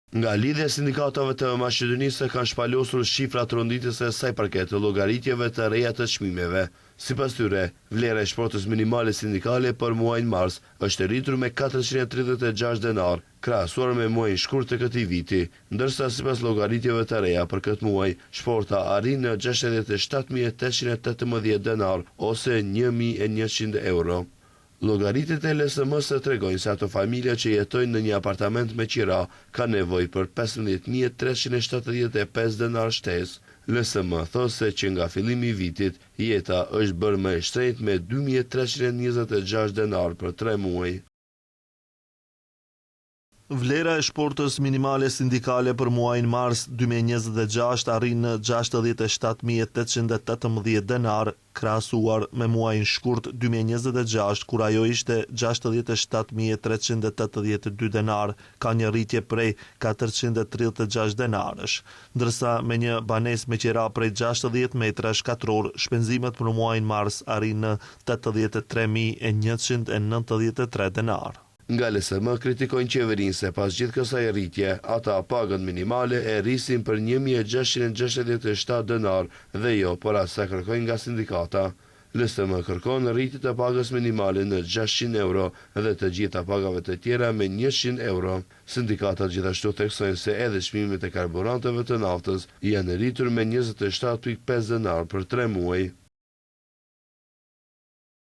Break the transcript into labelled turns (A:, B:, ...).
A: Nga lidhja sindikatave të Maqedonisë kanë shpalosur shifrat ronditëse saj përket të llogaritjeve të reja të çmimeve. Sipas tyre, vlera e shportës minimale sindikale për muajin mars është rritur me 436 denar, krahasuar me muajin shkurt të këtij viti, ndërsa sipas llogaritjeve të reja për këtë muaj, shporta arrin në 67.818 denar ose 1.100 euro. Llogaritet e LSM-së tregojnë se ato familja që jetojnë në një apartament me qira ka nevojë për 15.375 denar shtesë. LSM thosë që nga fillimi i vitit, jeta është bërë më e shtrenjtë me 2.326 denar për 3 muaj.
B: Vlera e shportës minimale sindikale për muajin mars 2026 arrin në 67.818 denar, krahasuar me muajin shkurt 2026, kur ajo ishte 67.382 denar, ka një rritje prej 436 denarësh, ndërsa me një banesë me qira prej 60 metra shkatror, shpenzimet për muajin mars arrin në 83.193 denar.
A: Nga LSM kritikojnë qeverinë se pas gjithë kësaj rritje, ata pagën minimale e rrisin për 1.667 denar dhe jo por as sa kërkojnë nga sindikata. LSM kërkon rritje të pagës minimale në 600 euro dhe të gjitha pagave të tjera me 100 euro. Sindikatat gjithashtu theksojnë se edhe çmimet e karburanteve të naftës janë rritur me 27.5 denar për 3 muaj.